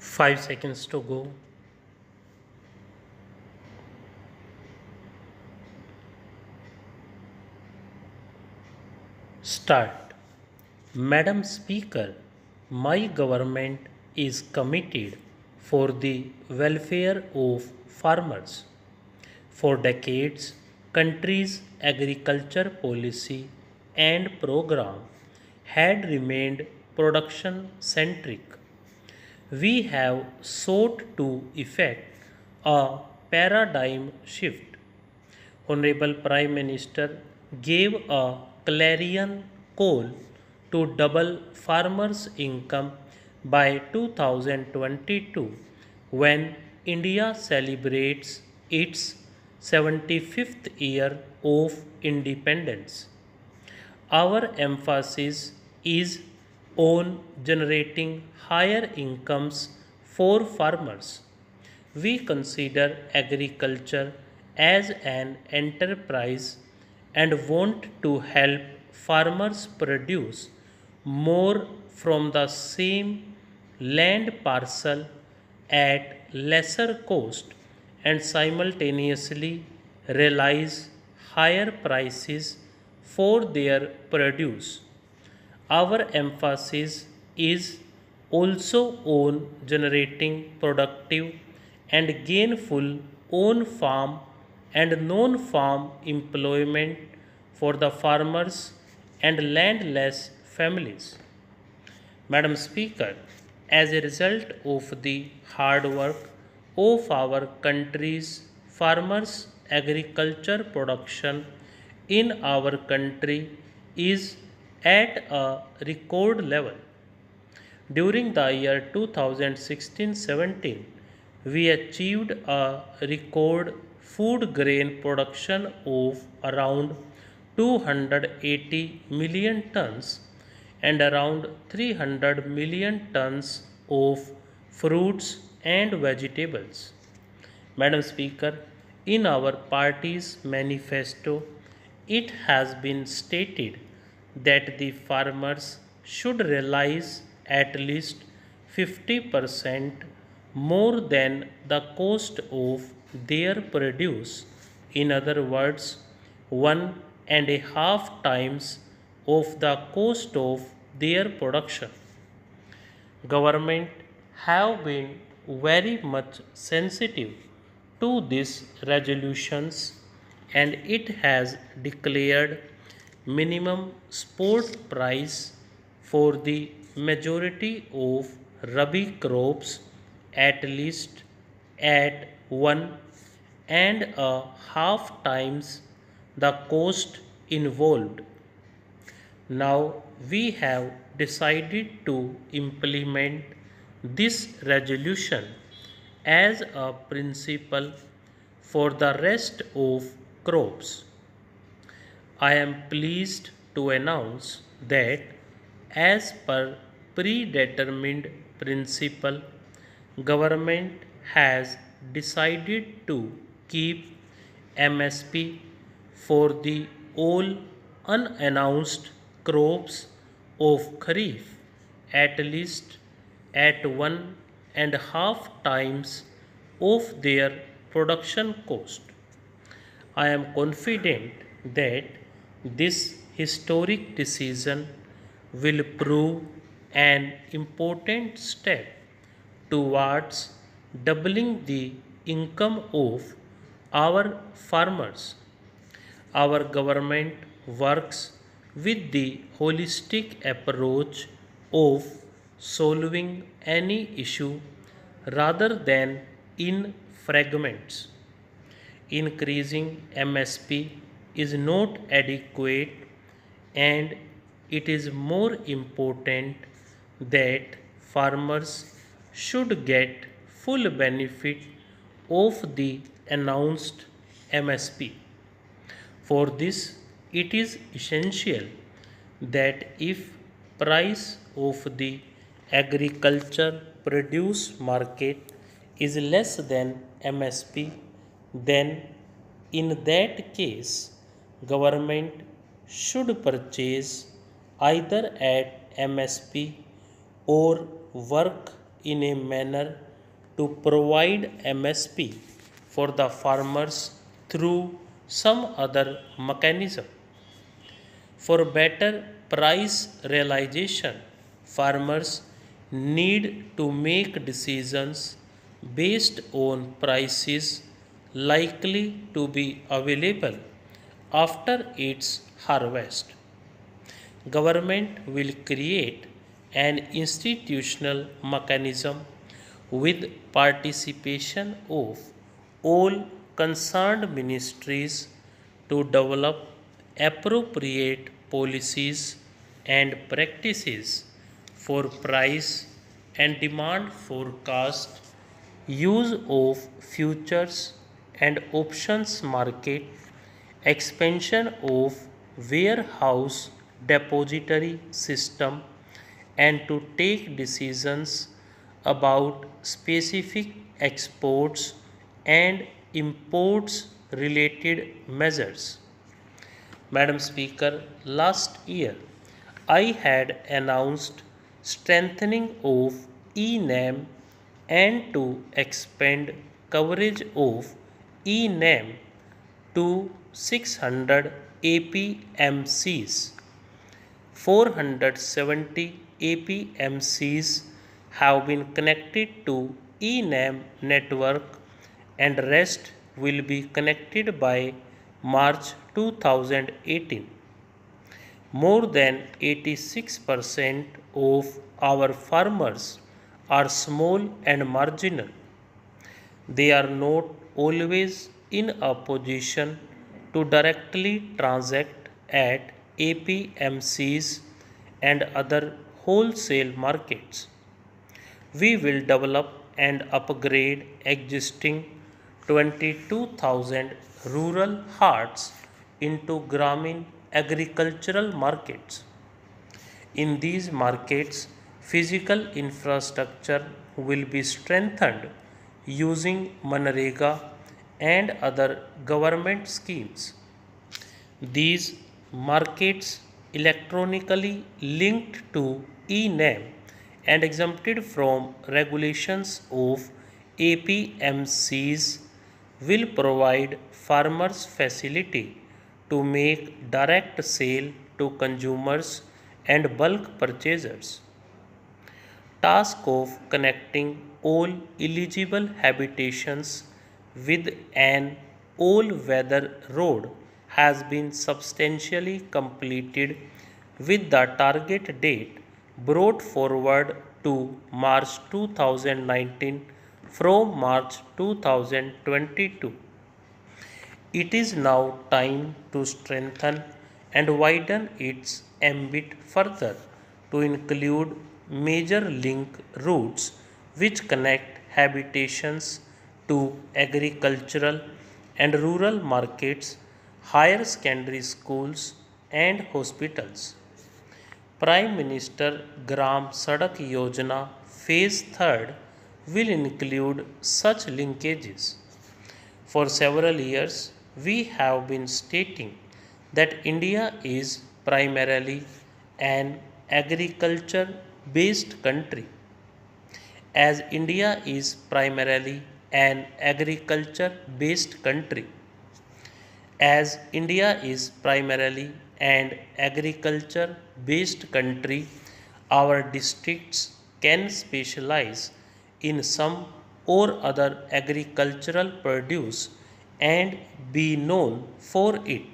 5 seconds to go. Start. Madam Speaker, my government is committed for the welfare of farmers. For decades, country's agriculture policy and program had remained production centric. We have sought to effect a paradigm shift. Honorable Prime Minister gave a clarion call to double farmers' income by 2022 when India celebrates its 75th year of independence. Our emphasis is on generating higher incomes for farmers. We consider agriculture as an enterprise and want to help farmers produce more from the same land parcel at lesser cost and simultaneously realize higher prices for their produce. Our emphasis is also on generating productive and gainful on farm and non farm employment for the farmers and landless families. Madam Speaker, as a result of the hard work of our country's farmers, agriculture production in our country is at a record level. During the year 2016-17, we achieved a record food grain production of around 280 million tons and around 300 million tons of fruits and vegetables. Madam Speaker, in our party's manifesto, it has been stated that the farmers should realize at least 50% more than the cost of their produce. In other words, 1.5 times of the cost of their production. Government have been very much sensitive to these resolutions and it has declared minimum support price for the majority of rabi crops at least at 1.5 times the cost involved. Now we have decided to implement this resolution as a principle for the rest of crops. I am pleased to announce that as per predetermined principle, government has decided to keep MSP for the all unannounced crops of Kharif at least at 1.5 times of their production cost. I am confident that this historic decision will prove an important step towards doubling the income of our farmers. Our government works with the holistic approach of solving any issue rather than in fragments. Increasing MSP is not adequate and it is more important that farmers should get full benefit of the announced MSP. For this, it is essential that if price of the agriculture produce market is less than MSP, then in that case government should purchase either at MSP or work in a manner to provide MSP for the farmers through some other mechanism. For better price realization, farmers need to make decisions based on prices likely to be available after its harvest. Government will create an institutional mechanism with participation of all concerned ministries to develop appropriate policies and practices for price and demand forecast, use of futures and options market, expansion of warehouse depository system, and to take decisions about specific exports and imports related measures. Madam Speaker, last year I had announced strengthening of eNAM and to expand coverage of eNAM to 600 APMCs. 470 APMCs have been connected to eNAM network and rest will be connected by March 2018. More than 86% of our farmers are small and marginal. They are not always in a position to directly transact at APMCs and other wholesale markets. We will develop and upgrade existing 22,000 rural haats into Gramin agricultural markets. In these markets, physical infrastructure will be strengthened using Manrega and other government schemes. These markets electronically linked to eNAM and exempted from regulations of APMCs will provide farmers facility to make direct sale to consumers and bulk purchasers. Task of connecting all eligible habitations with an all-weather road has been substantially completed with the target date brought forward to March 2019 from March 2022. It is now time to strengthen and widen its ambit further to include major link routes which connect habitations to agricultural and rural markets, higher secondary schools and hospitals. Prime Minister Gram Sadak Yojana Phase 3 will include such linkages. For several years, we have been stating that India is primarily an agriculture based country. As India is primarily an agriculture based country, as India is primarily an agriculture based country, our districts can specialize in some or other agricultural produce and be known for it.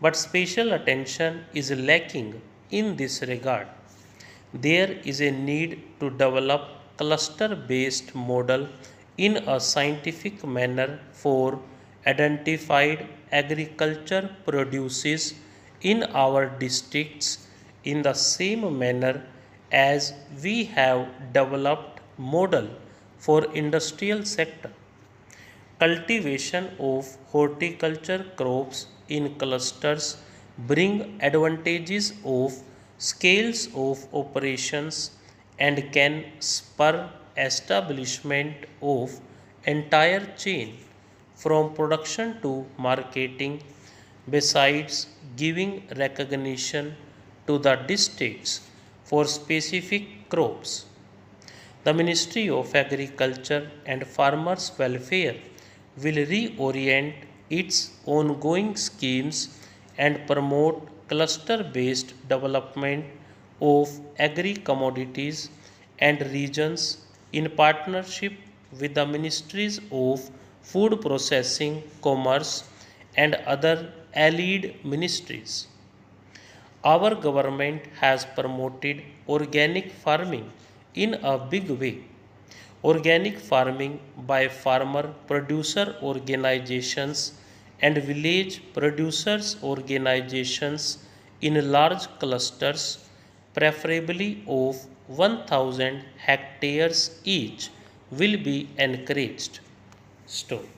But special attention is lacking in this regard. There is a need to develop cluster based model in a scientific manner for identified agriculture produces in our districts in the same manner as we have developed model for industrial sector. Cultivation of horticulture crops in clusters bring advantages of scales of operations and can spur establishment of entire chain from production to marketing, besides giving recognition to the districts for specific crops. The Ministry of Agriculture and Farmers Welfare will reorient its ongoing schemes and promote cluster based development of agri commodities and regions in partnership with the Ministries of Food Processing, Commerce, and other allied ministries. Our government has promoted organic farming in a big way. Organic farming by farmer producer organizations and village producers organizations in large clusters, preferably of 1000 hectares each, will be encouraged. Story.